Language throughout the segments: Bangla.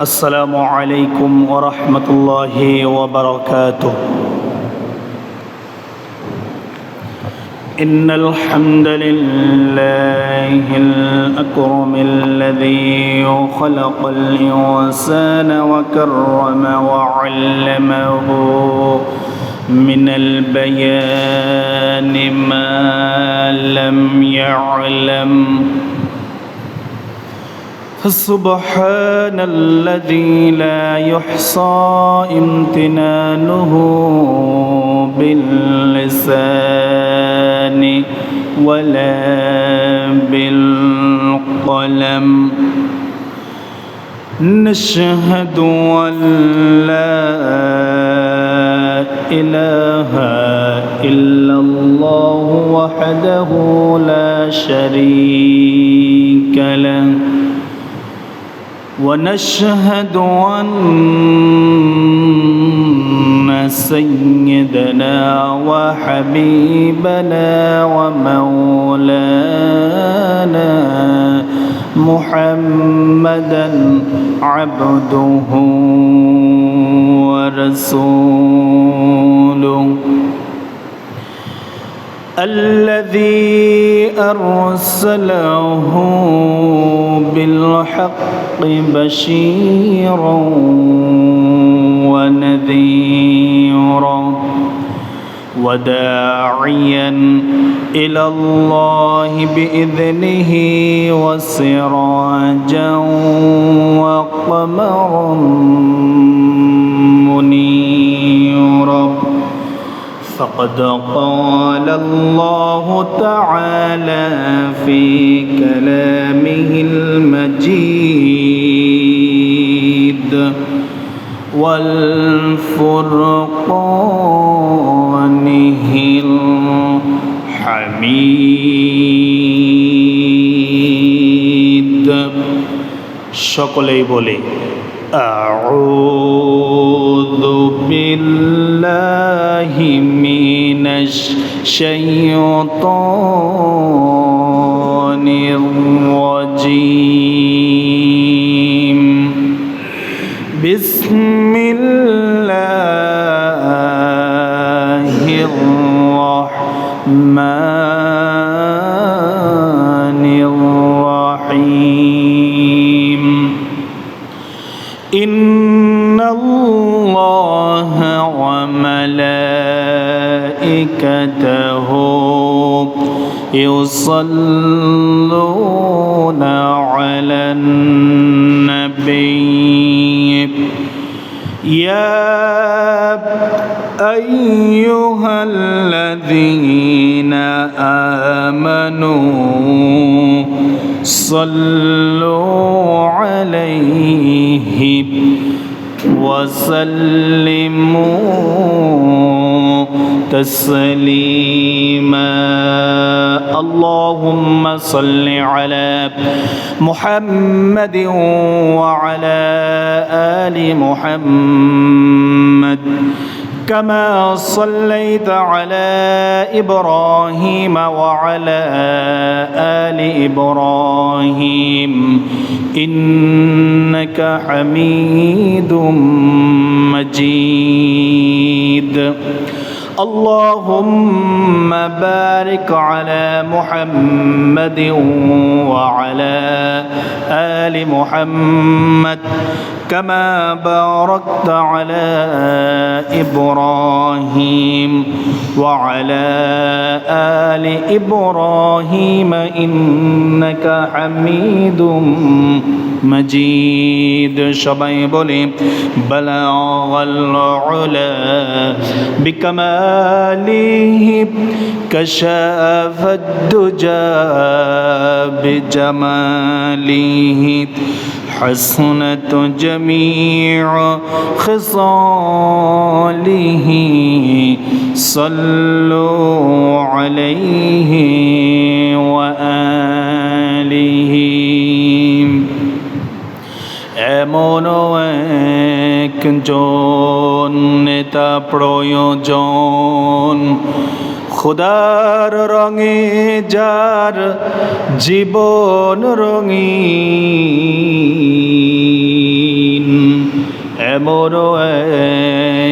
السلام عليكم ورحمة الله وبركاته. إن الحمد لله الأكرم الذي خلق الإنسان وكرم وعلمه من البيان ما لم يعلم، فسبحان الذي لا يحصى امتنانه باللسان ولا بالقلم. نشهد أن لا إله إلا الله وحده لا شريك له، ونشهد أن سيدنا وحبيبنا ومولانا محمدا عبده ورسوله الذي أرسله بالحق بشيرا ونذيرا وداعيا إلى الله بإذنه وسراجا وقمرا منيرا. فقد قال الله تعالى في كلامه المجيد والفرقانه الحميد. সকলেই বলে أعوذ بالله من الشيطان الرجيم. بسم الله الرحمن الرحيم. إن الله وملائكته يصلون على النبي يا أيها الذين آمنوا صلوا عليه وسلموا تسليما. اللهم صل على محمد وعلى آل محمد كما صليت على إبراهيم وعلى آل إبراهيم إنك حميد مجيد. اللهم بارك على محمد وعلى آل محمد كما باركت على إبراهيم وعلى آل إبراهيم إنك حميد مجيد. সবাই বলি بلغ العلا بكماله كشاف الدجى بجماله حسنت جميع خصاله صلوا عليه وآله. এমন একজন নেতা প্রয়োজন খোদার রঙে যার জীবন রঙিন, এমন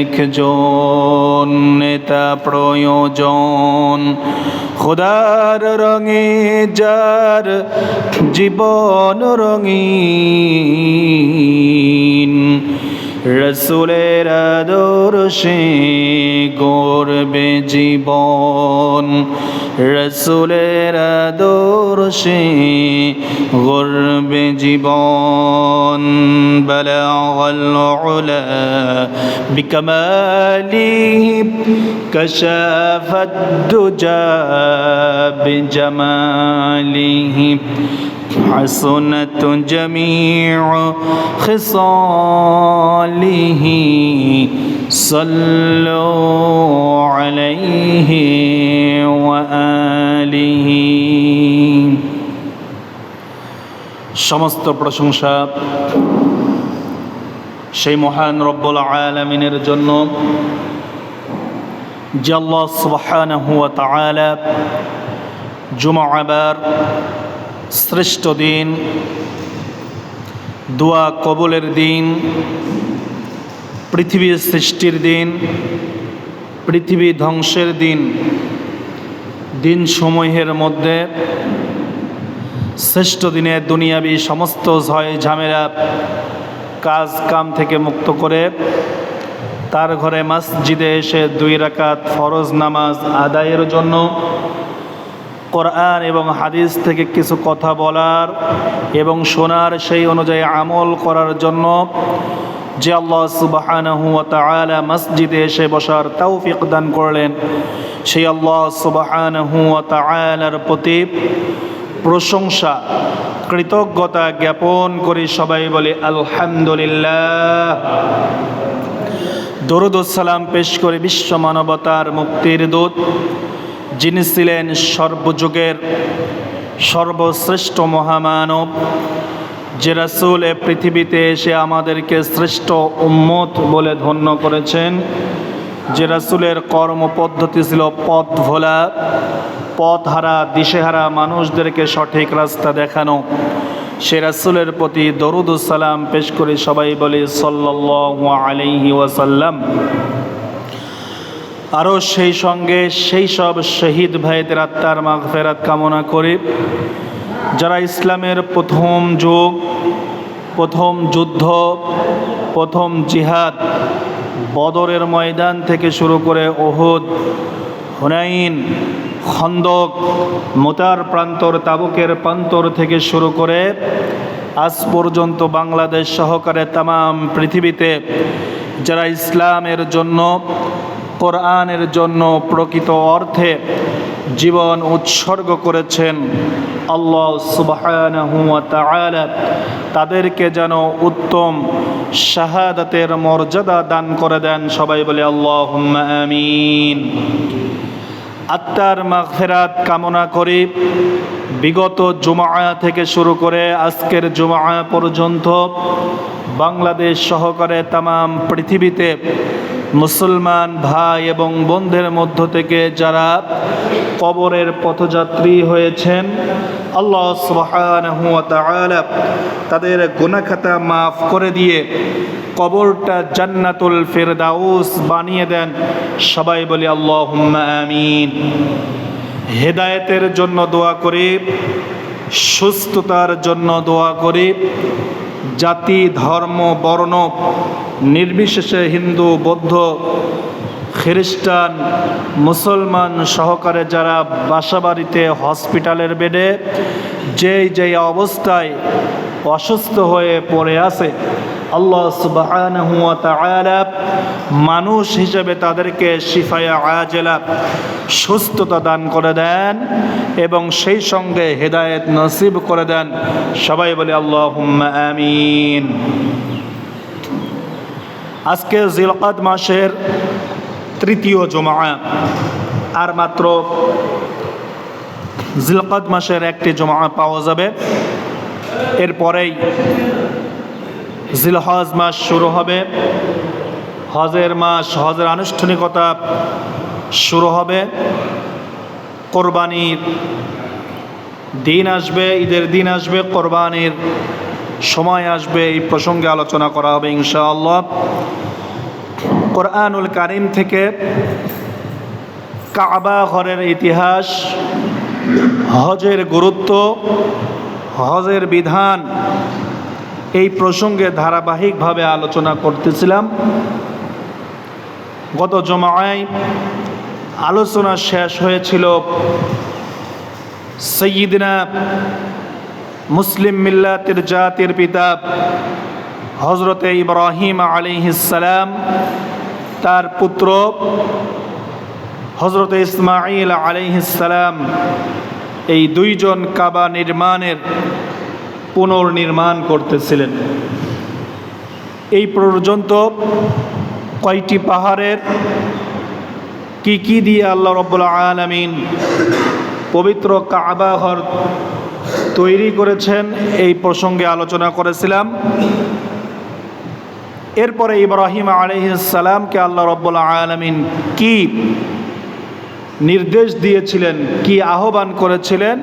একজন নেতা প্রয়োজন। খোদার রঙে যার জীবন রঙিন, রসুলের আদর্শে গড়বে জীবন, রসুলের আদর্শে গড়বে জীবন। বালাগাল উলা বিকামালিহি কাশাফাদ দুজা বিজামালিহি, حسنت جميع خصاله صلوا عليه وآله। সমস্ত প্রশংসা সেই মহান রব্বুল আলামিনের জন্য যে আল্লাহ সুবহানাহু ওয়া তাআলা জুমআবার শ্রেষ্ঠ দিন, দোয়া কবুলের দিন, পৃথিবীর সৃষ্টির দিন, পৃথিবী ধ্বংসের দিন, দিন সমূহের মধ্যে শ্রেষ্ঠ দিনে দুনিয়াবি সমস্ত ঝয় ঝামেলা কাজ কাম থেকে মুক্ত করে তার ঘরে মসজিদে এসে 2 রাকাত ফরজ নামাজ আদায়ের জন্য, কোরআন এবং হাদিস থেকে কিছু কথা বলার এবং শোনার, সেই অনুযায়ী আমল করার জন্য যে আল্লাহ সুবহানাহু ওয়া তাআলা মসজিদে এসে বসার তৌফিক দান করলেন, সেই আল্লাহ সুবহানাহু ওয়া তাআলার প্রতি প্রশংসা কৃতজ্ঞতা জ্ঞাপন করি। সবাই বলে আলহামদুলিল্লাহ। দরুদ ও সালাম পেশ করে বিশ্ব মানবতার মুক্তির দূত, যিনি ছিলেন সর্বযুগের সর্বশ্রেষ্ঠ মহামানব, যে রাসূল এ পৃথিবীতে এসে আমাদেরকে শ্রেষ্ঠ উম্মত বলে ধন্য করেছেন, যে রাসূলের কর্মপদ্ধতি ছিল পথ ভোলা, পথহারা দিশেহারা মানুষদেরকে সঠিক রাস্তা দেখানো, সে রাসূলের প্রতি দরুদ ও সালাম পেশ করে সবাই বলি সাল্লাল্লাহু আলাইহি ওয়াসাল্লাম। আরও সেই সঙ্গে সেই সব শহীদ ভাইদের আত্মার মাগফিরাত কামনা করি, যারা ইসলামের প্রথম যুগ, প্রথম যুদ্ধ, প্রথম জিহাদ, বদরের ময়দান থেকে শুরু করে উহুদ, হুনাইন, খন্দক, মুতার প্রান্তর, তাবুকের প্রান্তর থেকে শুরু করে আজ পর্যন্ত বাংলাদেশ সহকারে তামাম পৃথিবীতে যারা ইসলামের জন্য, কোরআনের জন্য প্রকৃত অর্থে জীবন উৎসর্গ করেছেন, আল্লাহ সুবহানাহু ওয়া তাআলা তাদেরকে যেন উত্তম শাহাদাতের মর্যাদা দান করে দেন। সবাই বলে আল্লাহুম্মা আমিন। আত্মার মাগফিরাত কামনা করি। বিগত জুমআ থেকে শুরু করে আজকের জুমআ পর্যন্ত বাংলাদেশ সহকারে তামাম পৃথিবীতে মুসলমান ভাই এবং বোনদের মধ্য থেকে যারা কবরের পথযাত্রী হয়েছেন, আল্লাহ সুবহানাহু ওয়া তাআলা তাদের গুনাহ খাতা মাফ করে দিয়ে কবরটা জান্নাতুল ফিরদাউস বানিয়ে দেন। সবাই বলি আল্লাহুম্মা আমিন। হেদায়েতের জন্য দোয়া করি, সুস্থতার জন্য দোয়া করি, জাতি ধর্ম বর্ণ নির্বিশেষে হিন্দু বৌদ্ধ খ্রিস্টান মুসলমান সহকারে যারা বাসাবাড়িতে হসপিটালের বেডে যেই অবস্থায় অসুস্থ হয়ে পড়ে আছে, আল্লাহ সুবহানাহু ওয়া তাআলা মানুষ হিসেবে তাদেরকে শিফায়ে আজেলা সুস্থতা দান করে দেন এবং সেই সঙ্গে হেদায়েত নসিব করে দেন। সবাই বলে আল্লাহুম্মা আমিন। আজকে জিলকাদ মাসের তৃতীয় জুমআ, আর মাত্র জিলকাদ মাসের একটি জুমআ পাওয়া যাবে, এরপরেই জিলহজ মাস শুরু হবে, হজের মাস, হজের আনুষ্ঠানিকতা শুরু হবে। কোরবানির দিন আসবে, ঈদের দিন আসবে, কোরবানির সময় আসবে, এই প্রসঙ্গে আলোচনা করা হবে ইনশাআল্লাহ। কোরআনুল কারীম থেকে কাবা ঘরের ইতিহাস, হজের গুরুত্ব, হজের বিধান, এই প্রসঙ্গে ধারাবাহিকভাবে আলোচনা করতেছিলাম। গত জুমায় আলোচনা শেষ হয়েছিল সাইয়্যিদিনা মুসলিম মিল্লাতের জাতির পিতা হযরতে ইব্রাহিম আলাইহিস সালাম, তার পুত্র হযরতে ইসমাঈল আলাইহিস সালাম, এই দুইজন কাবা নির্মাণের পুনর্নির্মাণ করতেছিলেন। এই পর্যন্ত কয়টি পাহাড়ের কি দিয়ে আল্লাহ রাব্বুল আলামিন পবিত্র কাবা ঘর তৈরি করেছেন, এই প্রসঙ্গে আলোচনা করেছিলাম। এরপরে ইব্রাহিম আলাইহিস সালামকে আল্লাহ রাব্বুল আলামিন কি নির্দেশ দিয়েছিলেন, কি আহ্বান করেছিলেন,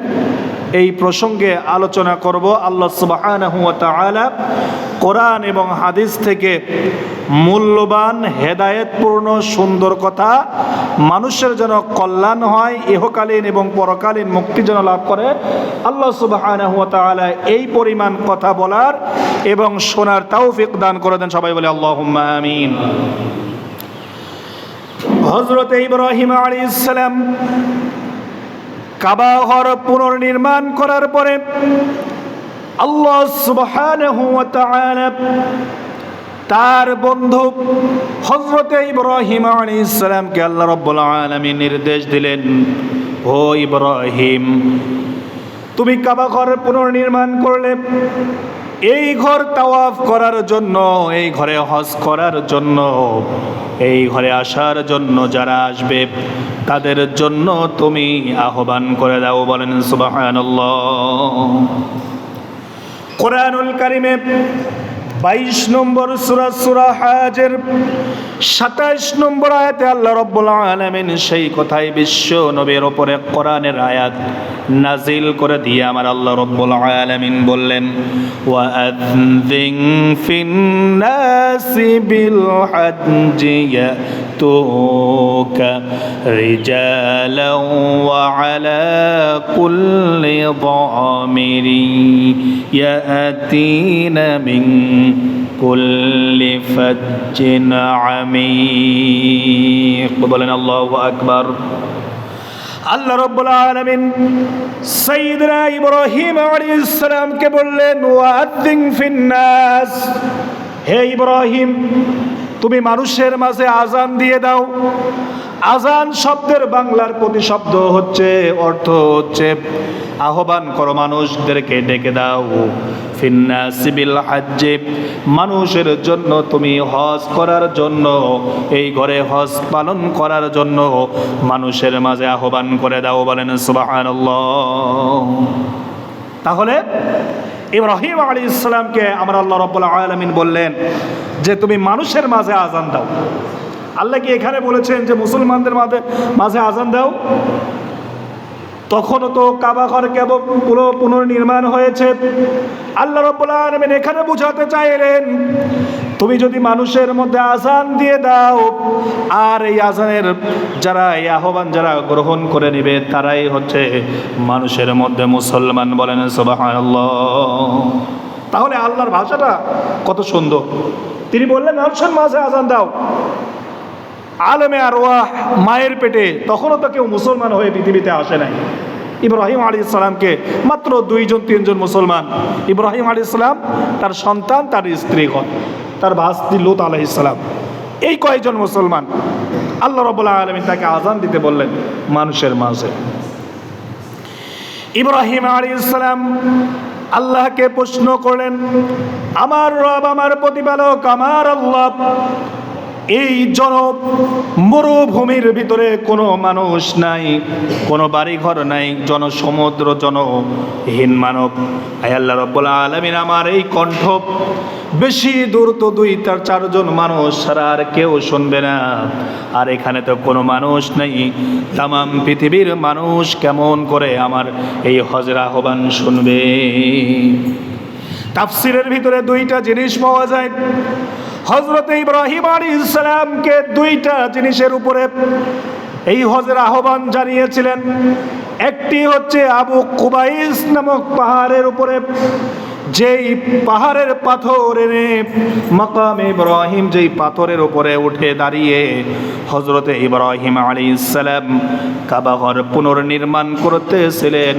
এই প্রসঙ্গে আলোচনা করব। আল্লাহ সুবহানাহু ওয়া তাআলা কোরআন এবং হাদিস থেকে মূল্যবান হেদায়েতপূর্ণ সুন্দর কথা, মানুষের যেন কল্যাণ হয়, ইহকালীন এবং পরকালীন মুক্তি যেন লাভ করে, আল্লাহ সুবহানাহু ওয়া তাআলা এই পরিমাণ কথা বলার এবং শোনার তৌফিক দান করে দেন। সবাই বলে আল্লাহুম্মা আমিন। হযরত ইব্রাহিম আলাইহিস সালাম কাবা ঘর পুনর্নির্মাণ করার পরে আল্লাহ সুবহানাহু ওয়া তাআলা তার বন্ধু হযরত ইব্রাহিম আলাইহিস সালামকে আল্লাহ রাব্বুল আলামিন নির্দেশ দিলেন, ও ইব্রাহিম, তুমি কাবা ঘর পুনর্নির্মাণ করলে, এই ঘর তাওয়াফ করার জন্য, এই ঘরে হজ করার জন্য, এই ঘরে আসার জন্য যারা আসবে তাদের জন্য তুমি আহ্বান করে দাও। বলেন সুবহানাল্লাহ। কোরআনুল কারীমে 22 নম্বর সূরা, সূরা হজের 27 নম্বর আয়াতে আল্লাহ রাব্বুল আলামিন সেই কথাই বিশ্ব নবীর উপরে কোরআনের আয়াত নাজিল করে দিয়ে আমার আল্লাহ রাব্বুল আলামিন বললেন, ওয়া আযযিন ফিন-নাসি বিল হজ্জি ইয়াতুকা রিজালান ওয়া আলা কুল্লি যামিরি ইয়াতিনা মিন কুল্লি ফাজ্জিন আমিক। বলেন আল্লাহু আকবার। আল্লাহ রাব্বুল আলামিন সাইয়্যিদনা ইব্রাহিম আলাইহিস সালামকে বললেন, ওয়াআযিন ফিন-নাস, হে ইব্রাহিম, তুমি মানুষের মাঝে আযান দিয়ে দাও। আযান শব্দের বাংলার প্রতিশব্দ হচ্ছে, অর্থ হচ্ছে আহ্বান করো, মানুষদেরকে ডেকে দাও। ফিন্নাসি বিল হজ্জি, মানুষের জন্য তুমি হজ করার জন্য, এই ঘরে হজ পালন করার জন্য মানুষের মাঝে আহ্বান করে দাও। বলেন সুবহানাল্লাহ। তাহলে ইব্রাহিম আলাইহিস সালামকে আমার আল্লাহ রাব্বুল আলামিন বললেন যে তুমি মানুষের মাঝে আযান দাও। আল্লাহ কি এখানে বলেছেন যে মুসলমানদের মাঝে আযান দাও? তখনও তো কাবা ঘর কেবল পুনর্নির্মাণ হয়েছে। আল্লাহ রাব্বুল আলামিন এখানে বুঝাতে চাইলেন, তুমি যদি মানুষের মধ্যে আযান দিয়ে দাও, আর এই আযানের যারা, এই আহ্বান যারা গ্রহণ করে নেবে তারাই হচ্ছে মানুষের মধ্যে মুসলমান। বলেন সুবহানাল্লাহ। তাহলে আল্লাহর ভাষাটা কত সুন্দর। তিনি বললেন মানুষের মাঝে আযান দাও। আলেমে আরওয়াহ মায়ের পেটে তখনও তো কেউ মুসলমান হয়ে পৃথিবীতে আসে নাই। ইব্রাহিম আলাইহিস সালামকে মাত্র 2-3 মুসলমান, ইব্রাহিম আলাইহিস সালাম, তার সন্তান, তার স্ত্রীগণ, তার ভাস্তি লূত আলাইহিস সালাম, এই কয়েকজন মুসলমান। আল্লাহ রাব্বুল আলামিন তাকে আযান দিতে বললেন মানুষের মাঝে। ইব্রাহিম আলাইহিস সালাম আল্লাহকে প্রশ্ন করলেন, আমার রব, আমার প্রতিপালক, আমার আল্লাহ, এই মরুভূমির ভিতরে কোনো মানুষ নাই, কোনো বাড়িঘর নাই, জনসমুদ্র, জনহীন মানব। আয় আল্লাহ রাব্বুল আলামিন, আমার এই কণ্ঠ বেশি দূর তো 2-4 জন মানুষ ছাড়া আর কেউ শুনবে না। আর এখানে তো কোনো মানুষ নেই, তামাম পৃথিবীর মানুষ কেমন করে আমার এই হজের আহ্বান শুনবে? তাফসিরের ভিতরে 2টা জিনিস পাওয়া যায়। হযরত ইব্রাহিম আলাইহিস সালামকে 2টা জিনিসের উপরে এই হজের আহ্বান জানিয়েছিলেন। একটি হচ্ছে আবু কুবাইস নামক পাহাড়ের উপরে, যেই পাহাড়ের পাথর এনে মাকাম ইব্রাহিম, যেই পাথরের উপরে উঠে দাঁড়িয়ে হযরত ইব্রাহিম আলাইহিস সালাম কাবা ঘর পুনর্নির্মাণ করতেছিলেন,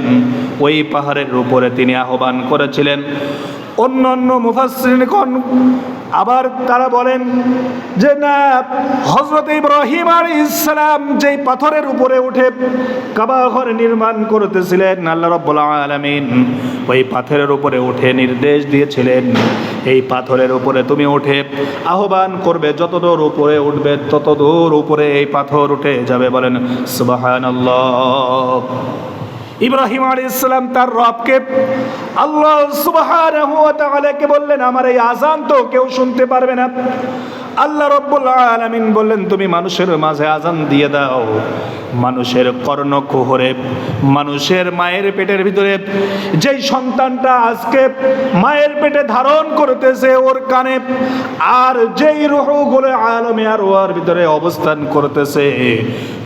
ওই পাহাড়ের উপরে তিনি আহ্বান করেছিলেন। অন্যান্য মুফাসসিরিনগণ আবার তারা বলেন যে না, হযরত ইব্রাহিম আলাইহিস সালাম যেই পাথরের উপরে উঠে কাবা ঘর নির্মাণ করতেছিলেন, আল্লাহ রাব্বুল আলামিন ওই পাথরের উপরে উঠে নির্দেশ দিয়েছিলেন, এই পাথরের উপরে তুমি উঠে আহ্বান করবে, যতদূর উপরে উঠবে ততদূর উপরে এই পাথর উঠে যাবে। বলেন সুবহানাল্লাহ। ইব্রাহিম আলাইহিস সালাম তার রবকে, আল্লাহ সুবহানাহু ওয়া তাআলাকে বললেন, আমার এই আযান তো কেউ শুনতে পারবে না। আল্লাহ রাব্বুল আলামিন বললেন, তুমি মানুষের মাঝে আযান দিয়ে দাও। মানুষের কর্ণকুহরে, মানুষের মায়ের পেটের ভিতরে যেই সন্তানটা আজকে মায়ের পেটে ধারণ করতেছে, ওর কানে, আর যেই রূহগুলো আলমে আরওয়ার ভিতরে অবস্থান করতেছে,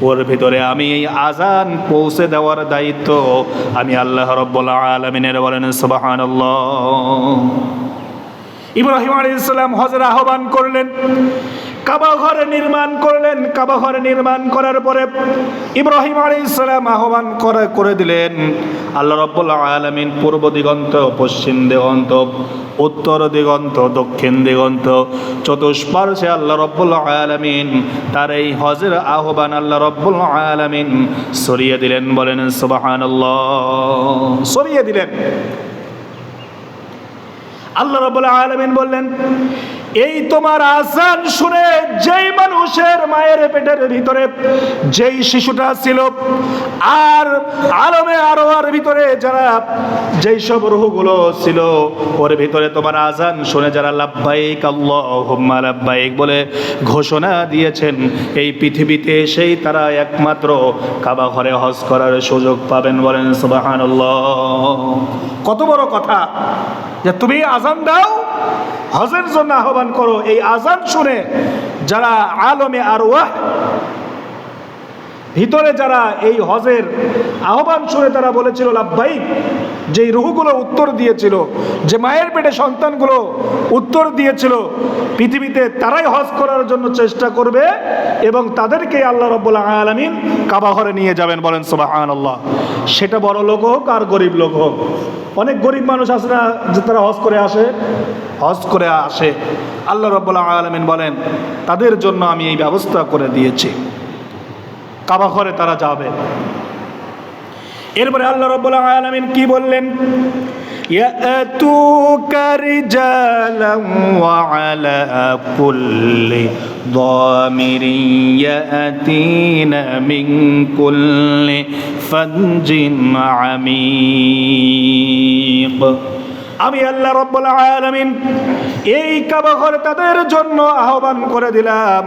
ওর ভিতরে আমি এই আযান পৌঁছে দেওয়ার দায়িত্ব আমি আল্লাহ রাব্বুল আলামিনের। বলেন সুবহানাল্লাহ। ইব্রাহিম আলাইহিস সালাম হজের আহ্বান করলেন, কাবা ঘর নির্মাণ করলেন। কাবা ঘর নির্মাণ করার পরে ইব্রাহিম আলাইহিস সালাম আহ্বান করে দিলেন। আল্লাহ রাব্বুল আলামিন পূর্ব দিগন্ত, পশ্চিম দিগন্ত, উত্তর দিগন্ত, দক্ষিণ দিগন্ত, চতুষ্পার্শ্বে আল্লাহ রাব্বুল আলামিন তার এই হজের আহ্বান আল্লাহ রাব্বুল আলামিন সরিয়ে দিলেন। বলেন সুবহানাল্লাহ। সরিয়ে দিলেন। আল্লাহ রাব্বুল আলামিন বললেন, এই তোমার আযান শুনে যেই মানুষের মায়ের পেটের ভিতরে যেই শিশুটা ছিল, আর আলমে আরওয়ার ভিতরে যারা যেই সব রূহগুলো ছিল, ওর ভিতরে তোমার আযান শুনে যারা লাব্বাইক আল্লাহুম্মা লাব্বাইক বলে ঘোষণা দিয়েছেন, এই পৃথিবীতে সেই তারা একমাত্র কাবা ঘরে হজ করার সুযোগ পাবেন। বলেন সুবহানাল্লাহ। কত বড় কথা যে তুমি আযান দাও, হজের জন্য আহ্বান করো। এই আযান শুনে যারা আলমে আরওয়াহ ভিতরে যারা এই হজের আহ্বান শুনে তারা বলেছিল লাব্বাইক, যেই রূহগুলো উত্তর দিয়েছিল, যে মায়ের পেটে সন্তানগুলো উত্তর দিয়েছিল, পৃথিবীতে তারাই হজ করার জন্য চেষ্টা করবে এবং তাদেরকে আল্লাহ রাব্বুল আলামিন কাবা ঘরে নিয়ে যাবেন। বলেন সুবহানাল্লাহ। সেটা বড় লোক হোক আর গরিব লোক হোক। অনেক গরিব মানুষ আছে না, যে তারা হজ করে আসে। আল্লাহ রাব্বুল আলামিন বলেন, তাদের জন্য আমি এই ব্যবস্থা করে দিয়েছি, কাবা ঘরে তারা যাবে। এরপরে আল্লাহ রাব্বুল আলামিন কি বললেন? ইয়াতুকা রিজালান ওয়া আলা কুল্লি দামিরিন ইয়াতিনা মিন কুল্লি ফাজ্জিন আমিক। আমি আল্লাহ রাব্বুল আলামিন এই কাবা ঘরে তাদের জন্য আহ্বান করে দিলাম,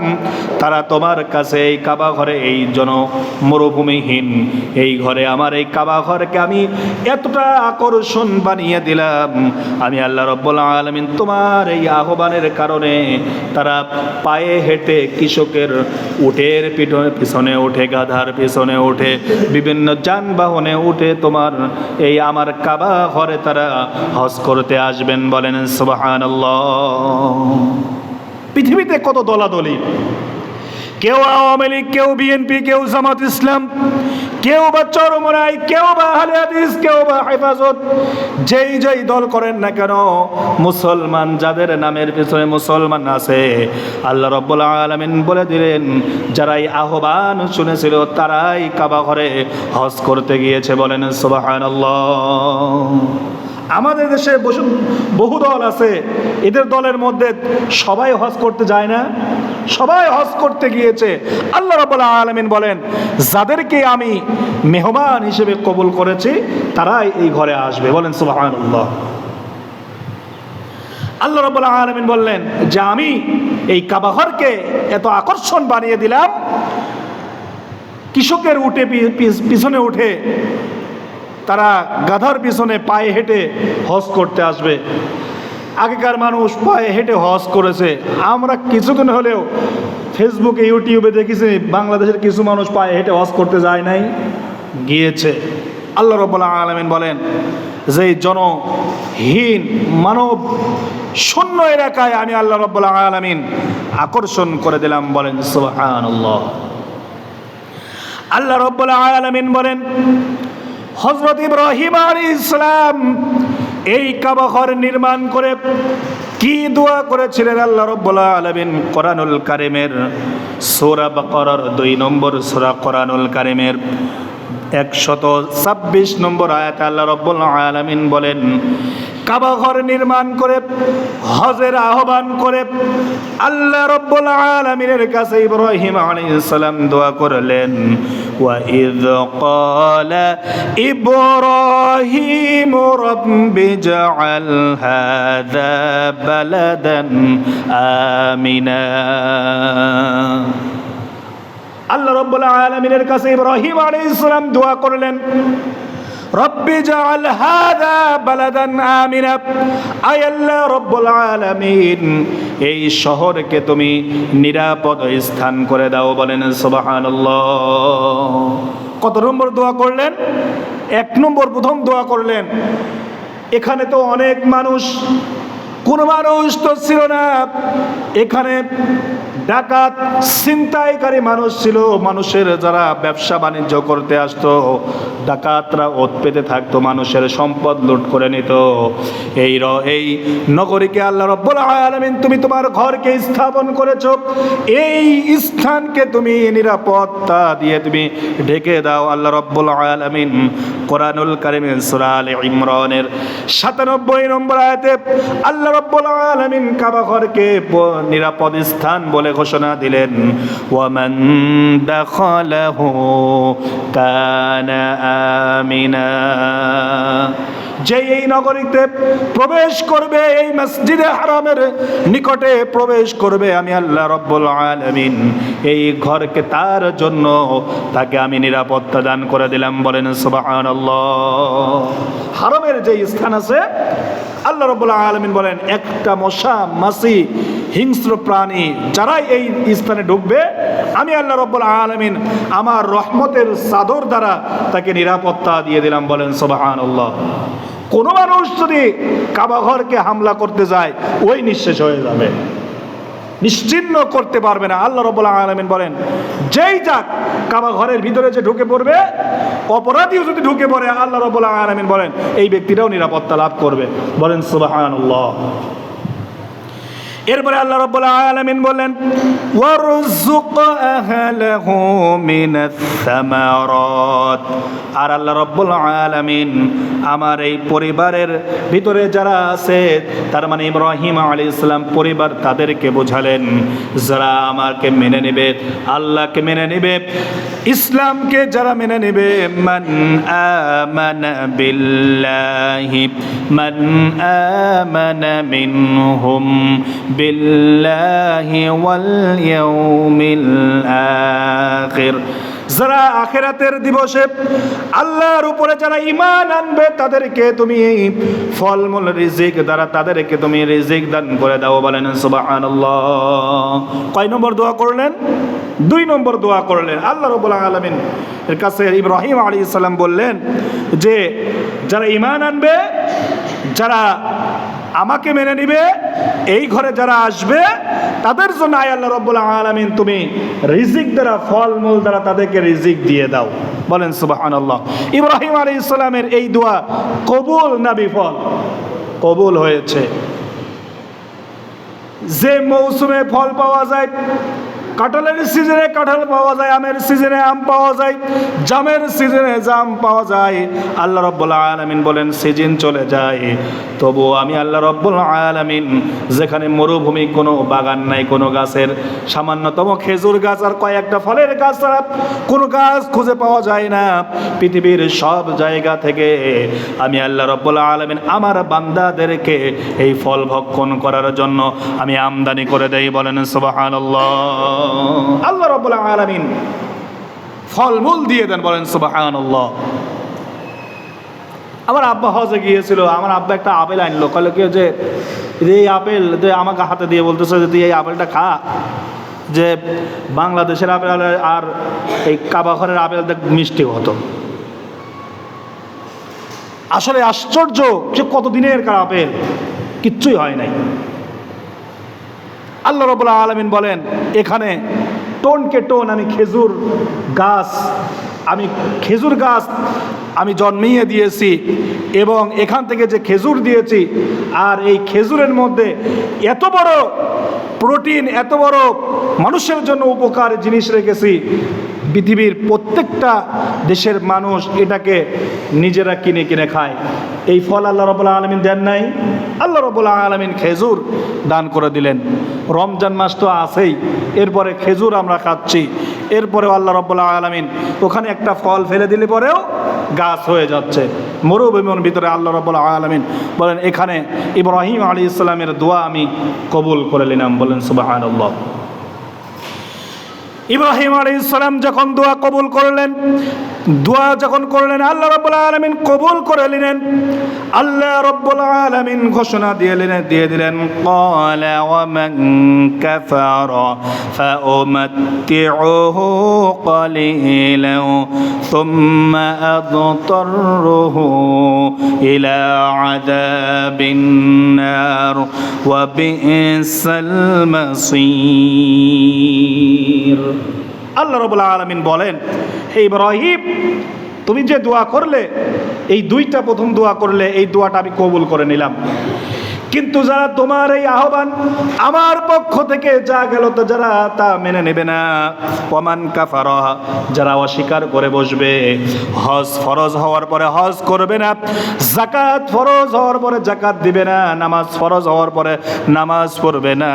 তারা তোমার কাছে এই কাবা ঘরে, এই মরুভূমিহীন এই ঘরে, আমার এই কাবা ঘরকে আমি এতটা আকর্ষণ বানিয়ে দিলাম। আমি আল্লাহ রাব্বুল আলামিন তোমার এই আহ্বানের কারণে তারা পায়ে হেঁটে, কৃষকের উটের পিছনে উঠে, গাধার পিছনে উঠে, বিভিন্ন যানবাহনে উঠে তোমার এই আমার কাবা ঘরে তারা হজ করতে আসবেন। বলেন সুবহানাল্লাহ। পৃথিবীতে কত দলাদলি, কেউ আওয়ামী লীগ, কেউ বিএনপি, কেউ জামাত ইসলাম, কেউ বা চরমরাই, কেউ বা আহলে হাদিস, কেউ বা হেফাজত, যেই দল করেন না কেন, মুসলমান যাদের নামের পিছনে মুসলমান আছে, আল্লাহ রাব্বুল আলামিন বলে দিলেন যারা এই আহ্বান শুনেছিল তারাই কাবা ঘরে হজ করতে গিয়েছে। বলেন সুবহানাল্লাহ। আমাদের দেশে বহু দল আছে, এদের দলের মধ্যে সবাই হজ করতে যায় না, সবাই হজ করতে গিয়েছে। আল্লাহ রাব্বুল আলামিন বলেন, যাদেরকে আমি মেহমান হিসেবে কবুল করেছি তারাই এই ঘরে আসবে। বলেন সুবহানাল্লাহ। আল্লাহ রাব্বুল আলামিন বললেন যে আমি এই কাবা ঘরকে এত আকর্ষণ বানিয়ে দিলাম, কৃষকের উঠে পিছনে উঠে তারা গাধার পিছনে পায়ে হেঁটে হজ করতে আসবে। আগেকার মানুষ পায়ে হেঁটে হজ করেছে। আমরা কিছুদিন হলেও ফেসবুকে ইউটিউবে দেখেছি বাংলাদেশের কিছু মানুষ পায়ে হেঁটে হজ করতে যায় নাই, গিয়েছে। আল্লাহ রাব্বুল আলামিন বলেন যে জনহীন মানব শূন্য এলাকায় আমি আল্লাহ রাব্বুল আলামিন আকর্ষণ করে দিলাম। বলেন সুবহানাল্লাহ। আল্লাহ রাব্বুল আলামিন বলেন হযরত ইব্রাহিম আলাইহিস সালাম এই কাবা ঘর নির্মাণ করে কি দোয়া করেছিলেন আল্লাহ রাব্বুল আলামিন কোরআনুল কারীমের সূরা বাকারার 2 নম্বর সূরা কোরআনুল কারীমের 126 নম্বর আয়াতে আল্লাহ রাব্বুল আলামিন বলেন, কাবা ঘর নির্মাণ করে হজের আহ্বান করে আল্লাহ রাব্বুল আলামিনের কাছে ইব্রাহিম আলাইহিস সালাম দোয়া করলেন, ওয়া ইয ক্বালা ইব্রাহিম রাব্বি জাআল হাযা বালাদান আমিনা। আল্লাহ রাব্বুল আলামিনের কাছে ইব্রাহিম আলাইহিস সালাম দোয়া করলেন, রব্বি জাআল হাযা বালাদান আমিনা, আয় আল্লাহ রাব্বুল আলামিন এই শহরকে তুমি নিরাপদ স্থান করে দাও। বলেন সুবহানাল্লাহ। কত নম্বর দোয়া করলেন? 1 নম্বর প্রথম দোয়া করলেন। এখানে তো অনেক মানুষ, কোন মানুষ তো ছিল না এখানে, ডাকাত ছিনতাইকারী মানুষ ছিল। মানুষের যারা ব্যবসা বাণিজ্য করতে আসতো, ডাকাতরা ওত পেতে থাকতো, মানুষের সম্পদ লুট করে নিত। এই নগরীকে আল্লাহ রাব্বুল আলামিন তুমি তোমার ঘরকে স্থাপন করেছো, এই স্থানকে তুমি নিরাপত্তা দিয়ে তুমি ঢেকে দাও। আল্লাহ রাব্বুল আলামিন কোরআনুল কারীমের সূরা আলে ইমরানের 97 নম্বর আয়াতে আল্লাহ রাব্বুল আলামিন কাবা ঘরকে নিরাপদ স্থান বলে ঘোষণা দিলেন, ওয়ামান দাখালাহু কানা আমিনা। যে এই নগরীতে প্রবেশ করবে, এই মসজিদে হারামের নিকটে প্রবেশ করবে, আমি আল্লাহ রাব্বুল আলামিন এই ঘরকে তার জন্য তাকে আমি নিরাপত্তা দান করে দিলাম। বলেন সুবহানাল্লাহ। হারামের যে স্থান আছে আল্লাহ রাব্বুল আলামিন বলেন একটা মশা মাছি হিংস্র প্রাণী যারা এই স্থানে ঢুকবে আমি আল্লাহ রাব্বুল আলামিন আমার রহমতের চাদর দ্বারা তাকে নিরাপত্তা দিয়ে দিলাম। বলেন সুবহানাল্লাহ। কোন মানুষ যদি কাবা ঘরকে হামলা করতে যায় ওই নিঃশেষ হয়ে যাবে, নিশ্চিহ্ন করতে পারবে না। আল্লাহ রাব্বুল আলামিন বলেন যেই যাক কাবা ঘরের ভিতরে যে ঢুকে পড়বে, অপরাধীও যদি ঢুকে পড়ে, আল্লাহ রাব্বুল আলামিন বলেন এই ব্যক্তিটাও নিরাপত্তা লাভ করবে। বলেন সুবহানাল্লাহ। এরপরে আল্লাহ রাব্বুল আলামিন বলেন ওয়ারযুক আহলাহু মিনাস সামারাত। আর আল্লাহ রাব্বুল আলামিন আমার এই পরিবারের ভিতরে যারা আছে, তার মানে ইব্রাহিম আলাইহিস সালাম পরিবার, তাদেরকে বোঝালেন যারা আমাকে মেনে নেবে, আল্লাহকে মেনে নেবে, ইসলামকে যারা মেনে নেবে, মান আমানা বিল্লাহি মান আমানা মিনহুম বিল্লাহি ওয়াল ইয়াউমিল আখির। যারা আখিরাতের দিবসে আল্লাহর উপরে যারা ঈমান আনবে তাদেরকে তুমি ফলমূল রিজিক দ্বারা তাদেরকে তুমি রিজিক দান করে দাও। বলেন সুবহানাল্লাহ। কয় নম্বর দোয়া করলেন? 2 নম্বর দোয়া করলেন। আল্লাহ রাব্বুল আলামিন এর কাছে ইব্রাহিম আলাইহিস সালাম বললেন যে যারা ঈমান আনবে, যারা আমাকে মেনে নিবে, এই ঘরে যারা আসবে তাদের জন্য আয় আল্লাহ রাব্বুল আলামিন তুমি রিজিক দ্বারা, ফলমূল দ্বারা তাদেরকে রিজিক দিয়ে দাও। বলেন সুবহানাল্লাহ। ইব্রাহিম আলাইহিস সালামের এই দোয়া কবুল না বিফল? কবুল হয়েছে। যে মৌসুমে ফল পাওয়া যায়, কাঁঠালের সিজনে কাঁঠাল পাওয়া যায়, আমের সিজনে আম পাওয়া যায়, জামের সিজনে জাম পাওয়া যায়। আল্লাহ রাব্বুল আলামিন বলেন সিজন চলে যায়, তবু আমি আল্লাহ রাব্বুল আলামিন যেখানে মরুভূমি, কোনো বাগান নাই, কোনো গাছের সামান্যতম খেজুর গাছ আর কয়েকটা ফলের গাছ ছাড়া কোনো গাছ খুঁজে পাওয়া যায় না, পৃথিবীর সব জায়গা থেকে আমি আল্লাহ রাব্বুল আলামিন আমার বান্দাদেরকে এই ফল ভক্ষণ করার জন্য আমি আমদানি করে দেই। বলেন সুবহানাল্লাহ। আল্লাহ রাব্বুল আলামিন ফলমূল দিয়ে দেন। বলেন সুবহানাল্লাহ। আমার আব্বা হজে গিয়েছিল, আমার আব্বা একটা আপেল আনলো, কলে কি যে এই আপেল আমাকে হাতে দিয়ে বলতেছে যে তুই এই আপেলটা খা, যে বাংলাদেশের আপেল আর এই কাবা ঘরের আপেল দেখ মিষ্টি হতো। আসলে আশ্চর্য যে কতদিনের কার আপেল, কিচ্ছুই হয় নাই। আল্লাহ রাব্বুল আলামিন বলেন এখানে টোনকে টোন আমি খেজুর গাছ আমি জন্মিয়ে দিয়েছি, এবং এখান থেকে যে খেজুর দিয়েছি, আর এই খেজুরের মধ্যে এত বড় প্রোটিন, এত বড় মানুষের জন্য উপকার জিনিস রেখেছি, পৃথিবীর প্রত্যেকটা দেশের মানুষ এটাকে নিজেরা কিনে কিনে খায়। এই ফল আল্লাহ রাব্বুল আলামিন দেন নাই? আল্লাহ রাব্বুল আলামিন খেজুর দান করে দিলেন। রমজান মাস তো আছেই, এরপরে খেজুর আমরা খাচ্ছি, এরপরেও আল্লাহ রাব্বুল আলামিন ওখানে একটা ফল ফেলে দিলে পরেও গাছ হয়ে যাচ্ছে। মরুভূমির ভিতরে আল্লাহ রাব্বুল আলামিন বলেন এখানে ইব্রাহিম আলাইহিস সালামের দোয়া আমি কবুল করে নিলাম। বলেন সুবহানাল্লাহ। ইব্রাহিম আলাইহিস সালাম যখন দোয়া কবুল করলেন, আল্লাহ রাব্বুল আলামিন কবুল করে নিলেন। আল্লাহ রাব্বুল আলামিন ঘোষণা দিয়ে দিলেন ক্বালা ওয়া মান কাফারা ফাউমাত্তিউহু ক্বালিলান সুম্মা আদতারহু ইলা আযাবিন নার ওয়া বিইসাল মাসীর। আল্লাহ রাব্বুল আলামিন বলেন, হে ইব্রাহিম, তুমি যে দোয়া করলে, এই প্রথম দোয়া করলে, এই দোয়াটা আমি কবুল করে নিলাম। কিন্তু যারা তোমার এই আহ্বান আমার পক্ষ থেকে যা গেল তো যারা তা মেনে নেবে না, ওমান কাফারা, যারা অস্বীকার করে বসবে, হজ ফরজ হওয়ার পরে হজ করবে না, যাকাত ফরজ হওয়ার পরে যাকাত দিবে না, নামাজ ফরজ হওয়ার পরে নামাজ পড়বে না,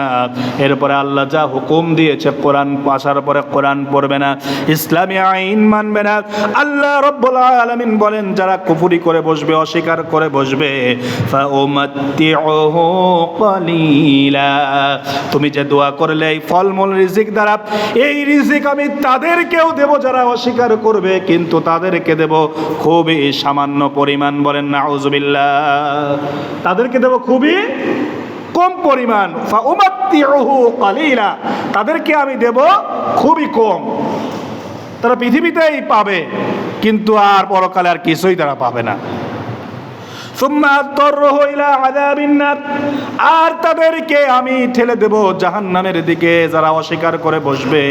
এরপরে আল্লাহ যা হুকুম দিয়েছে কোরআন আসার পরে কোরআন পড়বে না, ইসলামী আইন মানবে না, আল্লাহ রাব্বুল আলামিন বলেন যারা কুফরি করে বসবে, অস্বীকার করে বসবে, ফাউমাত্তিউ কলিলা, তুমি যে দোয়া করলে এই ফলমূল রিজিক দ্বারা, এই রিজিক আমি তাদেরকেও দেব যারা অস্বীকার করবে, কিন্তু তাদেরকে দেব খুবই সামান্য পরিমাণ। বলেন নাউজুবিল্লাহ। তাদেরকে দেব খুবই কম পরিমাণ। ফাউমাত্তিউহু কলিলা, তাদেরকে আমি দেব খুবই কম। তারা পৃথিবীতেই পাবে, কিন্তু আর পরকালে আর কিছুই তারা পাবে না। আর তাদেরকে আমি ঠেলে দেব জাহান্নামের দিকে, যারা অস্বীকার করে বসবে।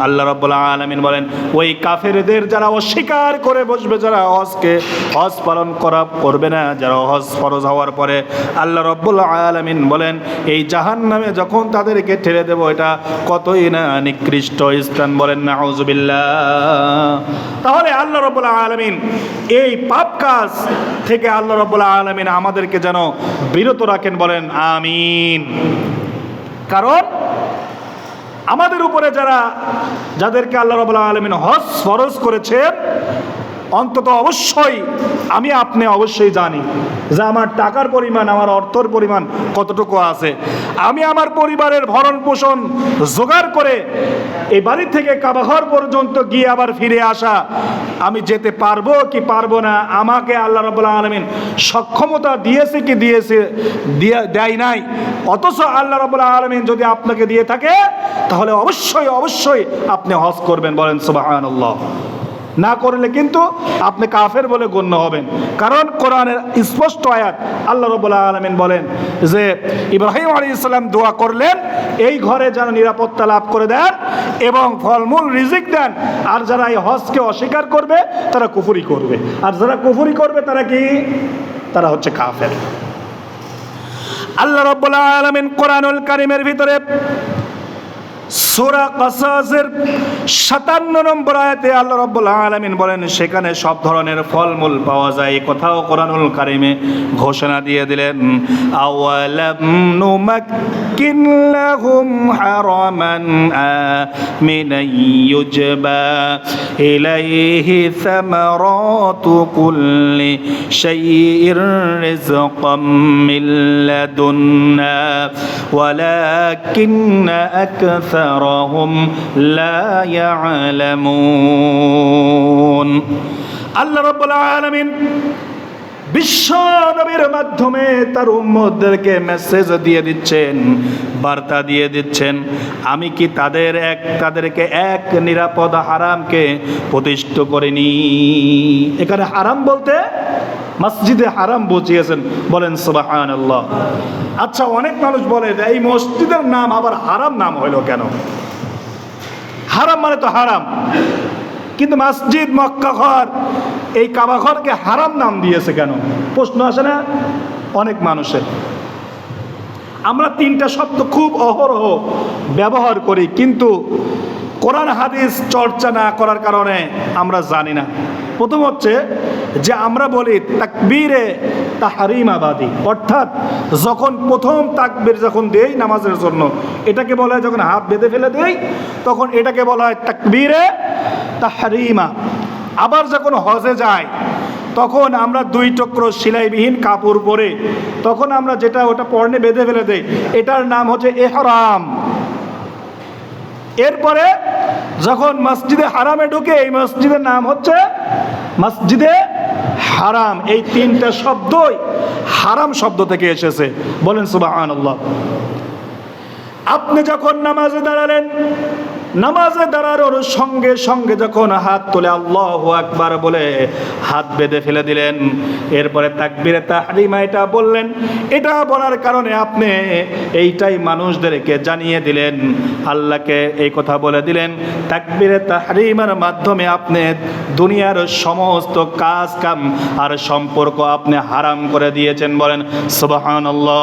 আল্লাহ রাব্বুল আলামিন বলেন ওই কাফেরদের যারা অস্বীকার করে বসবে, যারা হজ পালন করবে না, যারা হজ ফরজ হওয়ার পরে, আল্লাহ রাব্বুল আলামিন বলেন এই জাহান্নামে যখন তাদেরকে ঠেলে দেব, এটা কতই না নিকৃষ্ট স্থান। বলেন নাউজুবিল্লাহ। তাহলে আল্লাহ রাব্বুল আলামিন এই পাপ কাজ থেকে আল্লাহ রাব্বুল আলামিন আমাদেরকে যেন বিরত রাখেন। বলেন আমিন। কারণ আমাদের উপরে যাদেরকে আল্লাহ রাব্বুল আলামিন হজ ফরজ করেছেন, অন্তত অবশ্যই আমি আপনি অবশ্যই জানি যে আমার টাকার পরিমাণ, আমার অর্থের পরিমাণ কতটুকু আছে। আমি আমার পরিবারের ভরণ পোষণ জোগাড় করে এই বাড়ি থেকে কাবাঘর পর্যন্ত গিয়ে আবার ফিরে আসা, আমি যেতে পারবো কি পারবো না, আমাকে আল্লাহ রাব্বুল আলামিন সক্ষমতা দিয়েছে কি দেয় নাই। অথচ আল্লাহ রাব্বুল আলামিন যদি আপনাকে দিয়ে থাকে, তাহলে অবশ্যই অবশ্যই আপনি হজ করবেন। বলেন সুবহানাল্লাহ। না করলে কিন্তু আপনি কাফের বলে গণ্য হবেন। কারণ কোরআনের স্পষ্ট আয়াত, আল্লাহ রাব্বুল আলামিন বলেন যে ইব্রাহিম আলাইহিস সালাম দোয়া করলেন এই ঘরে যেন নিরাপত্তা লাভ করে দেন এবং ফলমূল রিজিক দেন। আর যারা এই হজকে অস্বীকার করবে তারা কুফরি করবে, আর যারা কুফরি করবে তারা কি? তারা হচ্ছে কাফের। আল্লাহ রাব্বুল আলামিন কোরআনুল কারীমের ভিতরে সূরা কাসাসের ৫৭ নম্বর আয়াতে আল্লাহ রাব্বুল আলামিন বলেন সেখানে সব ধরনের ফলমূল পাওয়া যায়। কোথাও কোরআনুল কারীমে ঘোষণা দিয়ে দিলেন, আওয়ালাম নুমাক্কিন লাহুম হারামান আমিনান ইউজবা ইলাইহি সামারাতু কুল্লি শাইইন রিজকাম মিন লাদুন্না ওয়ালাকিন্না আকসারহুম লা ইয়ালামুন। আল্লাহ রাব্বুল আলামিন বিশ্ব নবীর মাধ্যমে তার উম্মতদেরকে মেসেজ দিয়ে দিচ্ছেন, বার্তা দিয়ে দিচ্ছেন, আমি কি তাদেরকে এক নিরাপদ হারামকে প্রতিষ্ঠা করিনি। এখানে হারাম বলতে মসজিদে হারাম বুঝিয়েছেন, বলেন সুবহানাল্লাহ। আচ্ছা, অনেক মানুষ বলে যে এই মসজিদের নাম আবার হারাম নাম হইল কেন? হারাম মানে তো হারাম, কিন্তু মসজিদ মক্কা ঘর এই কাবা ঘরকে হারাম নাম দিয়েছে কেন? প্রশ্ন আসে না অনেক মানুষের। আমরা তিনটা শব্দ খুব অহরহ ব্যবহার করি, কিন্তু কোরআন হাদিস চর্চা না করার কারণে আমরা জানি না। প্রথম হচ্ছে যে আমরা বলি তাকবীরে তাহরিমাবাদী, অর্থাৎ যখন প্রথম তাকবীর যখন দেই নামাজের জন্য, এটাকে বলা হয়, যখন হাত বেঁধে ফেলে দেই তখন এটাকে বলা হয় তাকবীরে তাহরিমা। আবার যখন হজে যায় তখন আমরা 2 টুকরো সেলাইবিহীন কাপড় পরে তখন আমরা যেটা ওটা পর্নে বেঁধে ফেলে দেই, এটার নাম হচ্ছে ইহরাম। এরপরে যখন মসজিদে হারামে ঢুকে এই মসজিদের নাম হচ্ছে মসজিদে হারাম। এই তিনটা শব্দই হারাম শব্দ থেকে এসেছে, বলেন সুবহানাল্লাহ। আপনি যখন নামাজে দাঁড়ালেন, নামাজে দাঁড়ানোর সঙ্গে সঙ্গে যখন হাত তুলে আল্লাহু আকবার বলে হাত বেঁধে ফেলে দিলেন, এরপরে তাকবীরে তাহরিমা এটা বললেন। এটা বলার কারণে আপনি এইটাই মানুষদেরকে জানিয়ে দিলেন, আল্লাহকে এই কথা বলে দিলেন। তাকবীরে তাহরিমার মাধ্যমে আপনি দুনিয়ার সমস্ত কাজ কাম আর সম্পর্ক আপনি হারাম করে দিয়েছেন, বলেন সুবহানাল্লাহ।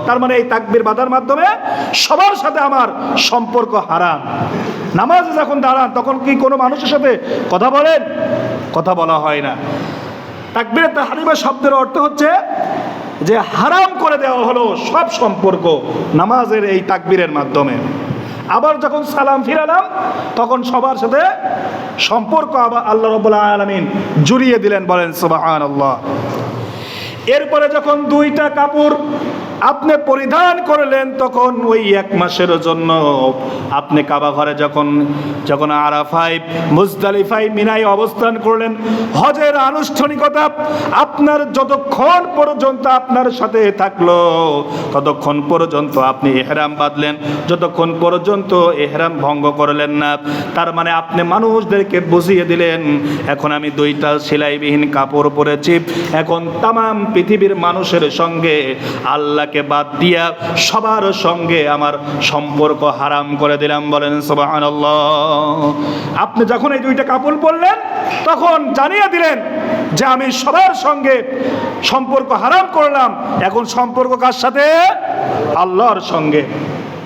তার মানে এই তাকবীর বাঁধার মাধ্যমে সবার সাথে আমার সম্পর্ক হারাম। নামাজে যখন দাঁড়ান তখন কি কোনো মানুষের সাথে কথা বলেন? কথা বলা হয় না। তাকবীরে তাহরিমা শব্দের অর্থ হচ্ছে যে হারাম করে দেওয়া হলো সব সম্পর্ক নামাজের এই তাকবীরের মাধ্যমে। আবার যখন সালাম ফিরালাম তখন সবার সাথে সম্পর্ক আবার আল্লাহ রাব্বুল আলামিন জুড়িয়ে দিলেন, বলেন সুবহানাল্লাহ। এরপরে যখন 2টা কাপড় আপনি পরিধান করলেন তখন ওই 1 মাসের জন্য আপনি কাবা ঘরে যখন আরাফায়, মুজদালিফায়, মিনায় অবস্থান করলেন, হজের আনুষ্ঠানিকতা আপনার যতক্ষণ পর্যন্ত আপনার সাথে থাকলো ততক্ষণ পর্যন্ত আপনি ইহরাম বাঁধলেন, যতক্ষণ পর্যন্ত ইহরাম ভঙ্গ করলেন না। তার মানে আপনি মানুষদেরকে বুঝিয়ে দিলেন এখন আমি 2টা সেলাইবিহীন কাপড় পরেছি, এখন তামাম পৃথিবীর মানুষের সঙ্গে আল্লাহকে বাদ দিয়া সবার সঙ্গে আমার সম্পর্ক হারাম করে দিলাম, বলেন সুবহানাল্লাহ। আপনি যখন এই 2টা কাপড় পরলেন তখন জানিয়ে দিলেন যে আমি সবার সঙ্গে সম্পর্ক হারাম করলাম। এখন সম্পর্ক কার সাথে? আল্লাহর সঙ্গে।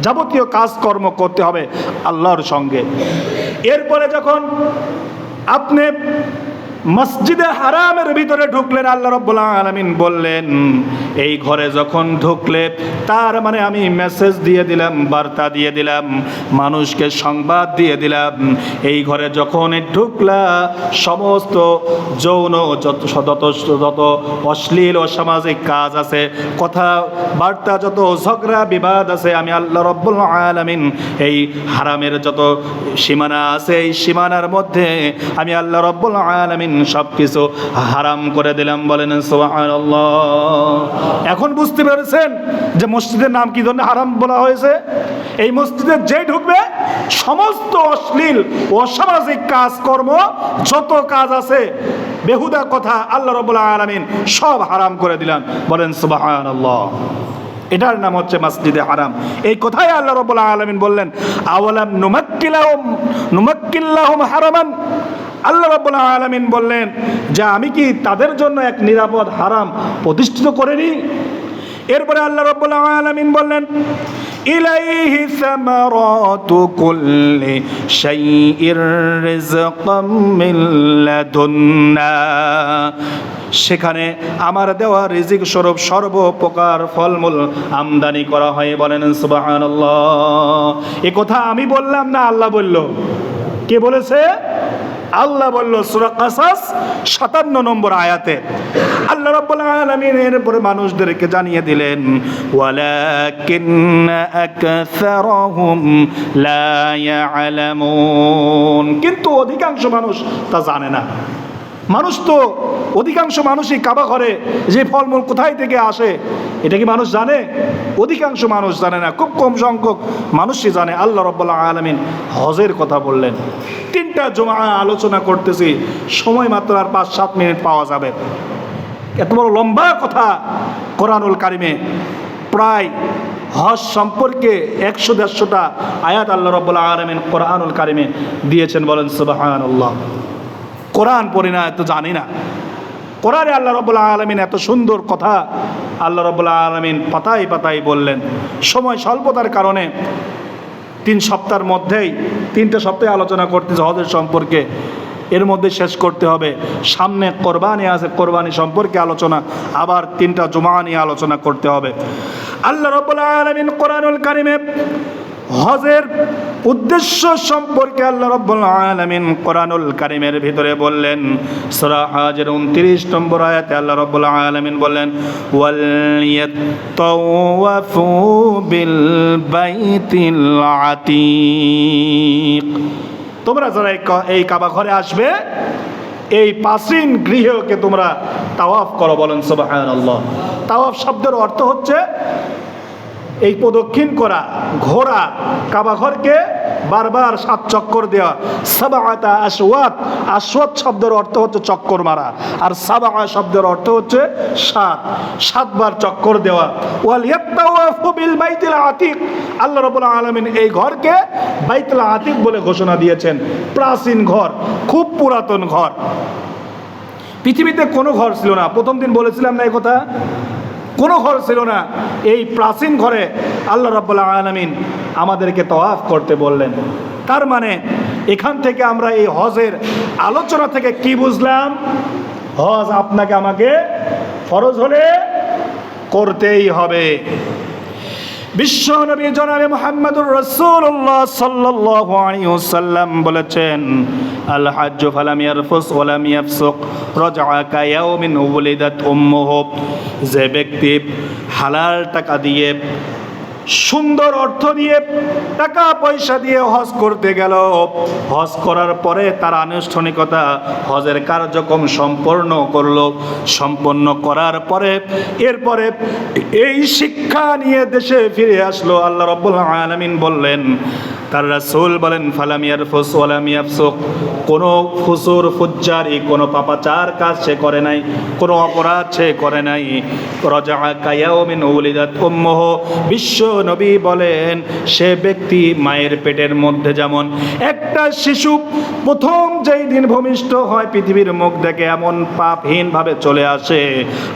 যাবতীয় কাজকর্ম করতে হবে আল্লাহর সঙ্গে। এরপরে যখন আপনি মসজিদে হারামের ভিতরে ঢুকলেন, আল্লাহ রাব্বুল আলামিন বললেন এই ঘরে যখন ঢুকলে তার মানে আমি মেসেজ দিয়ে দিলাম, বার্তা দিয়ে দিলাম, মানুষকে সংবাদ দিয়ে দিলাম এই ঘরে যখন ঢুকলা সমস্ত যৌন যত অশ্লীল অসামাজিক কাজ আছে, কথা বার্তা, যত ঝগড়া বিবাদ আছে, আমি আল্লাহ রাব্বুল আলামিন এই হারামের যত সীমানা আছে এই সীমানার মধ্যে আমি আল্লাহ রাব্বুল আলামিন সবকিছু হারাম করে দিলাম, বলেন সুবহানাল্লাহ। এখন বুঝতে পেরেছেন যে মসজিদের নাম কি জন্য হারাম বলা হয়েছে? এই মসজিদে যে ঢুকবে সমস্ত অশ্লীল অসামাজিক কাজকর্ম যত কাজ আছে, বেহুদা কথা, আল্লাহ রাব্বুল আলামিন সব হারাম করে দিলেন, বলেন সুবহানাল্লাহ। এটার নাম হচ্ছে মসজিদে হারাম। এই কথাই আল্লাহ রাব্বুল আলামিন বললেন আওয়ালাম নুমাক্কিন লাহুম হারামান। আল্লাহ রাব্বুল আলামিন বললেন যে আমি কি তাদের জন্য এক নিরাপদ হারাম প্রতিষ্ঠিত করিনি? এরপরে আল্লাহ রাব্বুল আলামিন বললেন ইলাইহি সামারাতু কুল্লি শাইইর রিজকাম মিন লাদুন্না, সেখানে আমার দেওয়া রিজিক স্বরূপ সর্বপ্রকার ফলমূল আমদানি করা হয়। বলেন সুবহানাল্লাহ। এ কথা আমি বললাম না আল্লাহ বলল? কে বলেছে? আল্লাহ বলল সূরা কাসাস ৫৭ নম্বর আয়াতে। আল্লাহ রাব্বুল আলামিন এরপরে মানুষদেরকে জানিয়ে দিলেন ওয়ালাকিন্না আকসারহুম লা ইয়ালামুন, কিন্তু অধিকাংশ মানুষ তা জানে না। মানুষ তো অধিকাংশ মানুষই কাবা ঘরে যে ফলমূল কোথায় থেকে আসে এটা কি মানুষ জানে? অধিকাংশ মানুষ জানে না, খুব কম সংখ্যক মানুষই জানে। আল্লাহ রাব্বুল আলামিন হজের কথা বললেন। 3টা জুমা আলোচনা করতেছি, সময় মাত্র আর 5-7 মিনিট পাওয়া যাবে। এত বড় লম্বা কথা কোরআনুল কারিমে, প্রায় হজ সম্পর্কে 100-150টা আয়াত আল্লাহ রাব্বুল আলামিন কোরআনুল কারিমে দিয়েছেন। বলেন সুবহানাল্লাহ। কোরআন পড়ি না, এত জানি না। কোরআনে আল্লাহ রাব্বুল আলামিন এত সুন্দর কথা আল্লাহ রাব্বুল আলামিন পাতায় পাতায় বললেন। সময় স্বল্পতার কারণে 3 সপ্তাহের মধ্যেই 3টা সপ্তাহে আলোচনা করতেছে হজের সম্পর্কে, এর মধ্যে শেষ করতে হবে। সামনে কোরবানি আছে, কোরবানি সম্পর্কে আলোচনা, আবার 3টা জুমা নিয়ে আলোচনা করতে হবে। আল্লাহ রাব্বুল আলামিন কোরআনুল কারিমে হজের উদ্দেশ্য সম্পর্কে আল্লাহ রাব্বুল আলামিন কোরআনুল কারিমের ভিতরে বললেন। সূরা হজের 29 নম্বর আয়াতে আল্লাহ রাব্বুল আলামিন বললেন ওয়াল ইয়াতাওয়াফু বিল বাইতিল আতীক, তোমরা যারা এই কাবা ঘরে আসবে এই প্রাচীন গৃহকে তোমরা তাওয়াফ করো। বলেন সুবহানাল্লাহ। তাওয়াফ শব্দের অর্থ হচ্ছে এই প্রদক্ষিণ করা, ঘোরা, কাবা ঘরকে বারবার 7 চক্কর দেওয়া। সাবআতা আশওয়াত, আশওয়াত শব্দের অর্থ হচ্ছে চক্কর মারা, আর সাবআ শব্দের অর্থ হচ্ছে 7 বার চক্কর দেওয়া। ওয়াল ইয়াতাওয়াফু বিল বাইতিল আতীক, আল্লাহ রাব্বুল আলামিন এই ঘরকে বাইতুল আতীক বলে ঘোষণা দিয়েছেন। প্রাচীন ঘর, খুব পুরাতন ঘর, পৃথিবীতে কোনো ঘর ছিল না। প্রথম দিন বলেছিলাম না এই কথা? কোনো ঘর ছিল না। এই প্রাচীন ঘরে আল্লাহ রাব্বুল আলামিন আমাদেরকে তাওয়াফ করতে বললেন। তার মানে এখান থেকে আমরা এই হজের আলোচনা থেকে কি বুঝলাম? হজ আপনাকে আমাকে ফরজ হলে করতেই হবে। বিশ্ব নবী জনাবে মুহাম্মদুর রাসূলুল্লাহ সাল্লাল্লাহু আলাইহি ওয়াসাল্লাম বলেছেন আল হাজ্জু ফালাম ইয়ারফুস ওয়া লাম ইয়াফসুক রাজআ কায়াউমিন উলিদাত উম্মুহু, যে ব্যক্তি হালাল টাকা দিয়ে, সুন্দর অর্থ দিয়ে, টাকা পয়সা দিয়ে হজ করতে গেল, হজ করার পরে তার আনুষ্ঠানিকতা হজের কার্যক্রম সম্পন্ন করার পরে এরপরে এই শিক্ষা নিয়ে দেশে ফিরে আসলো। আল্লাহ রাব্বুল আলামিন বললেন, তার রাসূল বলেন ফালাম ইয়ারফুস ওয়া লাম ইয়াফসুক, কোনো ফুসুর ফুজ্জারি, কোনো পাপাচার কাজ সে করে নাই, কোনো অপরাধ সে করে নাই। রাজআ কায়াউমিন উলিদাত উম্মুহু, বিশ্ব নবী বলেন সে ব্যক্তি মায়ের পেটের মধ্যে যেমন একটা শিশু প্রথম যেই দিন ভূমিষ্ঠ হয় পৃথিবীর মুখ দেখে এমন পাপহীন ভাবে চলে আসে,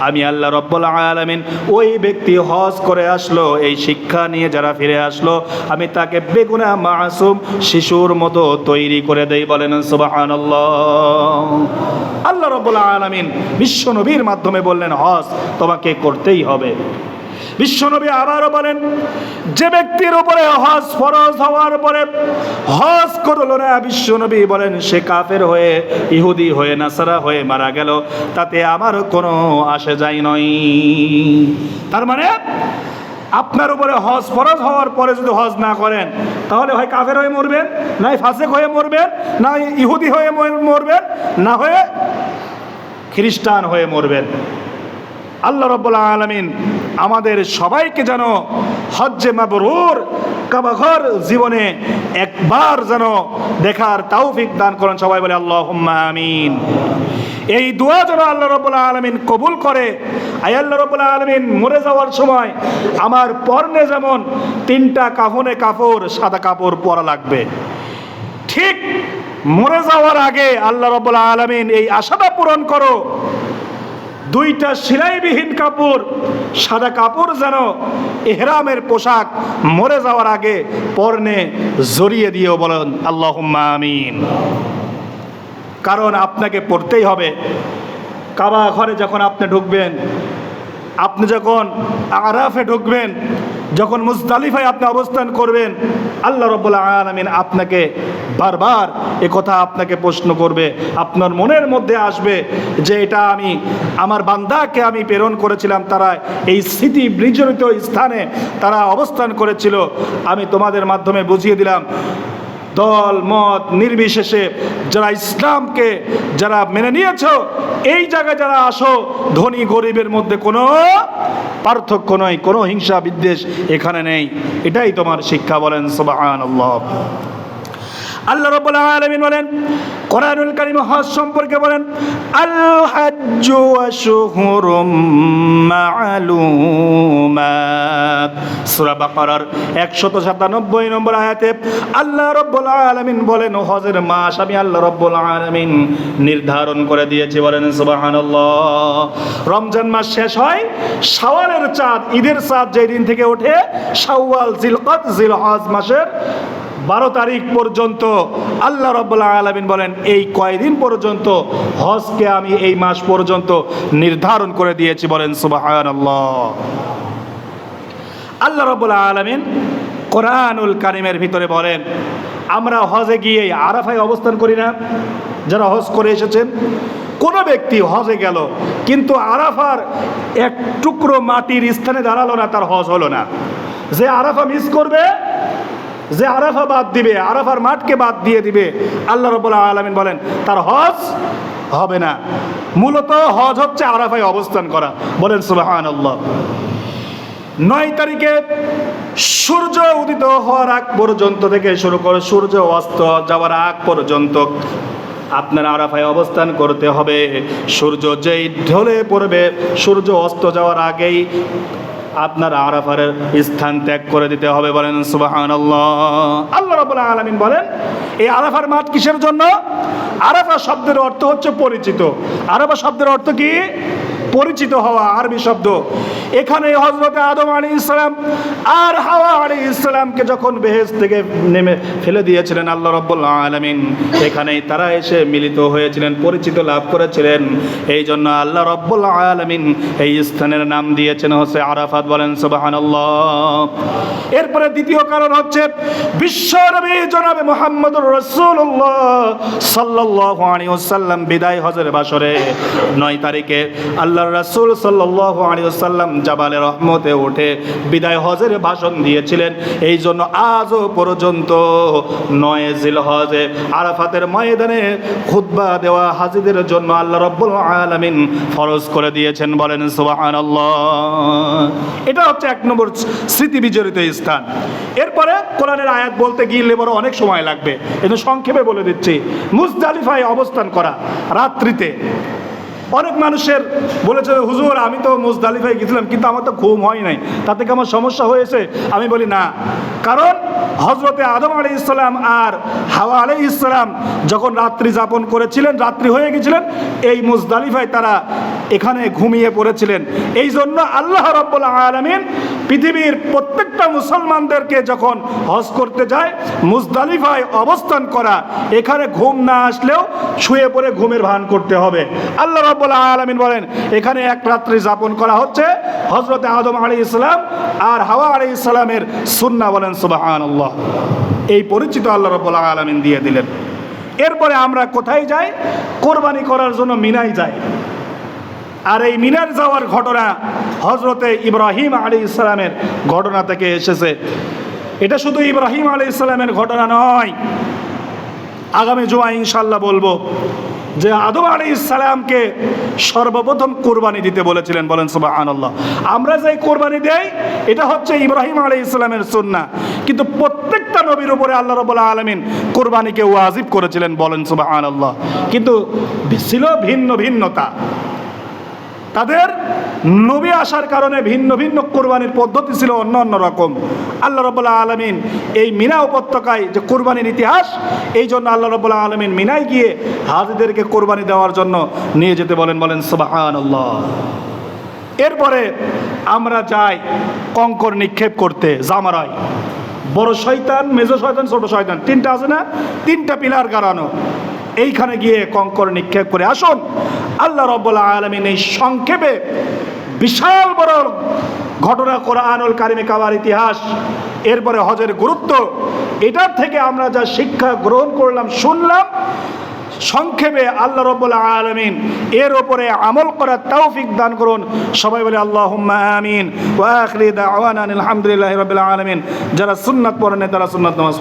আমি আল্লাহ রাব্বুল আলামিন ওই ব্যক্তি হজ করে আসলো, এই শিক্ষা নিয়ে যারা ফিরে আসলো, আমি তাকে বেগুনা মাসুম শিশুর মতো তৈরি করে দেই। বলেন সুবহানাল্লাহ। আল্লাহ রাব্বুল আলামিন বিশ্ব নবীর মাধ্যমে বললেন হজ তোমাকে করতেই হবে। বিশ্বনবী আবারও বলেন, যে ব্যক্তির উপরে হজ ফরজ হওয়ার পরে হজ করলো না, বিশ্বনবী বলেন সে কাফের হয়ে, ইহুদি হয়ে, নাসারা হয়ে মারা গেল, তাতে আমার কোনো আসে যায় নয়। তার মানে আপনার উপরে হজ ফরজ হওয়ার পরে যদি হজ না করেন তাহলে হয় কাফের হয়ে মরবেন, না ফাসিক হয়ে মরবেন, না ইহুদি হয়ে মরবেন, না হয়ে খ্রিস্টান হয়ে মরবেন। আল্লাহ রাব্বুল আলামিন আমাদের সবাইকে যেন হজ্জে মাবরুর কাবাঘর জীবনে একবার যেন দেখার তৌফিক দান করেন। সবাই বলে আল্লাহুম্মা আমিন। এই দোয়া যেন আল্লাহ রাব্বুল আলামিন কবুল করে। আয় আল্লাহ রাব্বুল আলামিন মরে যাওয়ার সময় আমার পরনে যেমন 3টা কাফনে কাপড়, সাদা কাপড় পরা লাগবে, ঠিক মরে যাওয়ার আগে আল্লাহ রাব্বুল আলামিন এই আশাটা পূরণ করো দুইটা সেলাইবিহীন কাপড়, সাদা কাপড় যেন ইহরামের পোশাক মরে যাওয়ার আগে পরনে জড়িয়ে দিয়েও বলেন আল্লাহুম্মা আমিন। কারণ আপনাকে পড়তেই হবে। কাবা ঘরে যখন আপনি ঢুকবেন, আপনি যখন আরাফে ঢুকবেন, যখন মুজদালিফায় আপনি অবস্থান করবেন, আল্লাহ রাব্বুল আলামিন আপনাকে বারবার এ কথা আপনাকে প্রশ্ন করবে। আপনার মনের মধ্যে আসবে যে এটা আমি আমার বান্দাকে আমি প্রেরণ করেছিলাম, তারা এই স্মৃতি বিজড়িত স্থানে তারা অবস্থান করেছিল, আমি তোমাদের মাধ্যমে বুঝিয়ে দিলাম। দল মত নির্বিশেষে যারা ইসলামকে যারা মেনে নিয়েছ, এই জায়গায় যারা আসো, ধনী গরিবের মধ্যে কোনো পার্থক্য নয়, কোনো হিংসা বিদ্বেষ এখানে নেই। এটাই তোমার শিক্ষা। বলেন সুবহানাল্লাহ। আল্লাহ রাব্বুল আলামিন বলেন কোরআনুল কারীম হজ সম্পর্কে বলেন, আল হাজ্জু আশহুরুম মা'লুমাত। সূরা বাকারার 197 নম্বর আয়াতে আল্লাহ রাব্বুল আলামিন বলেন, হজের মাস আমি আল্লাহ রাব্বুল আলামিন নির্ধারণ করে দিয়েছি। বলেন সুবহানাল্লাহ। রমজান মাস শেষ হয়, শাওয়ালের চাঁদ, ঈদের চাঁদ যেই দিন থেকে ওঠে, শাওয়াল, জিলকদ, জিলহজ মাসের 12 তারিখ পর্যন্ত আল্লাহ রাব্বুল আলামিন বলেন এই কয়দিন পর্যন্ত হজকে আমি এই মাস পর্যন্ত নির্ধারণ করে দিয়েছি। বলেন সুবহানাল্লাহ। আল্লাহ রাব্বুল আলামিন কোরআনুল কারীমের ভিতরে বলেন, আমরা হজে গিয়ে আরাফায় অবস্থান করি না? যারা হজ করে এসেছেন, কোনো ব্যক্তি হজে গেল কিন্তু আরাফার এক টুকরো মাটির স্থানে দাঁড়ালো না, তার হজ হলো না। যে আরাফা মিস করবে, যে আরাফা বাদ দিবে, আরাফার মাঠকে বাদ দিয়ে দিবে, আল্লাহ রাব্বুল আলামিন বলেন তার হজ হবে না। মূলত হজ হচ্ছে আরাফায় অবস্থান করা। বলেন সুবহানাল্লাহ। 9 তারিখে সূর্য উদিত হওয়ার আগ পর্যন্ত থেকে শুরু করে সূর্য অস্ত যাওয়ার আগ পর্যন্ত আপনার আরাফায় অবস্থান করতে হবে। সূর্য যেই ঢলে পড়বে, সূর্য অস্ত যাওয়ার আগেই আপনার আরাফার স্থান ত্যাগ করে দিতে হবে। বলেন সুবহানাল্লাহ। আল্লাহ রাব্বুল আলামিন বলেন এই আরাফার মাঠ কিসের জন্য? আরাফা শব্দের অর্থ হচ্ছে পরিচিত। আরাফা শব্দের অর্থ কি? পরিচিত হওয়া, আরবি শব্দ। এখানে হযরত আদম আলাইহিস সালাম আর হাওয়া আলাইহিস সালামকে যখন বেহেশত থেকে নেমে ফেলে দিয়েছিলেন আল্লাহ রাব্বুল আলামিন, এখানেই তারা এসে মিলিত হয়েছিলেন, পরিচিত লাভ করেছিলেন। এই জন্য আল্লাহ রাব্বুল আলামিন এই স্থানের নাম দিয়েছেন হচ্ছে আরাফাত। বলেন সুবহানাল্লাহ। এরপরে দ্বিতীয় কারণ হচ্ছে বিশ্বনবী জনাবে মুহাম্মদুর রাসূলুল্লাহ সাল্লাল্লাহু আলাইহি ওয়াসাল্লাম বিদায় হজের বাসরে 9 তারিখে আল্লাহর রাসূল সাল্লাল্লাহু আলাইহি ওয়াসাল্লাম জাবালে রহমতে উঠে বিদায় হজের ভাষণ দিয়েছিলেন। এই জন্য আজও পর্যন্ত 9 জিলহজে আরাফাতের ময়দানে খুতবা দেওয়া হাজীদের জন্য আল্লাহ রাব্বুল আলামিন ফরজ করে দিয়েছেন। বলেন সুবহানাল্লাহ। এটা হচ্ছে 1 নম্বর স্মৃতি বিজড়িত স্থান। এরপরে কোরআনের আয়াত বলতে গিয়ে বড় অনেক সময় লাগবে, এজন্য সংক্ষেপে বলে দিচ্ছি। মুজদালিফায় অবস্থান করা রাত্রিতে। অনেক মানুষের বলেছে, হুজুর আমি তো মুজদালিফায় গেছিলাম কিন্তু আমার তো ঘুম হয় নাই, তাতে কি আমার সমস্যা হয়েছে? আমি বলি না, কারণ হযরতে আদম আলাইহিস সালাম আর হাওয়া আলাইহিস সালাম যখন রাত্রি যাপন করেছিলেন, রাত্রি হয়ে গেছিলেন, এই মুজদালিফায় তারা এখানে ঘুমিয়ে পড়েছিলেন। এই জন্য আল্লাহ রাব্বুল আলামিন পৃথিবীর প্রত্যেকটা মুসলমানদেরকে যখন হজ করতে যায়, মুজদালিফায় অবস্থান করা, এখানে ঘুম না আসলেও শুয়ে পড়ে ঘুমের ভান করতে হবে। আল্লাহ রাব্বুল আলামিন বলেন এখানে এক রাত্রি যাপন করা হচ্ছে হযরতে আদম আলাইহিস সালাম আর হাওয়া আলাইহিস সালামের সুন্নাহ। বলেন সুবহানাল্লাহ। এই পরিচিত আল্লাহ রাব্বুল আলামিন দিয়ে দিলেন। এরপরে আমরা কোথায় যাই? কোরবানি করার জন্য মিনায় যাই। আর এই মিনার যাওয়ার ঘটনা হযরতে ইব্রাহিম আলাইহিস সালামের ঘটনা থেকে এসেছে। এটা শুধু ইব্রাহিম আলাইহিস সালামের ঘটনা নয়, আগামী জুমায় ইনশাআল্লাহ বলবো যে আদম আলাইহিস সালামকে সর্বপ্রথম কোরবানি দিতে বলেছিলেন। বলেন সুবহানাল্লাহ। আমরা যে কোরবানি দেই এটা হচ্ছে ইব্রাহিম আলাইহিস সালামের সুন্নাহ, কিন্তু প্রত্যেকটা নবীর উপরে আল্লাহ রাব্বুল আলামিন কোরবানিকে ওয়াজিব করেছিলেন। বলেন সুবহানাল্লাহ। কিন্তু ছিল ভিন্ন ভিন্নতা। তাদের নবী আসার কারণে ভিন্ন ভিন্ন কোরবানির পদ্ধতি ছিল অন্য অন্য রকম। আল্লাহ রাব্বুল আলামিন এই মিনা উপত্যকায় যে কোরবানির ইতিহাস, এই জন্য আল্লাহ রাব্বুল আলামিন মিনায় গিয়ে হাজিদেরকে কোরবানি দেওয়ার জন্য নিয়ে যেতে বলেন সুবহানাল্লাহ। এরপরে আমরা যাই কঙ্কর নিক্ষেপ করতে জামারায়। বড় শয়তান, মেজো শয়তান, ছোট শয়তান, তিনটা আছে না, তিনটা পিলার গাড়ানো। এইখানে গিয়ে কঙ্কর নিক্ষেপ করে আসুন। আল্লাহ রাব্বুল আলামিন এই সংক্ষেপে বিশাল বড় ঘটনা, কোরআনুল কারিমে কাবার ইতিহাস, এরপরে হজের গুরুত্ব, এটার থেকে আমরা যা শিক্ষা গ্রহণ করলাম, শুনলাম, সংক্ষেপে আল্লাহ রাব্বুল আলামিন এর উপরে আমল করার তৌফিক দান করুন। সবাই বলে আল্লাহুম্মা আমিন। ওয়া আখিরি দাওয়ানা আলহামদুলিল্লাহি রাব্বিল আলামিন। যারা সুন্নাত পড়েন তারা সুন্নাত নামাজ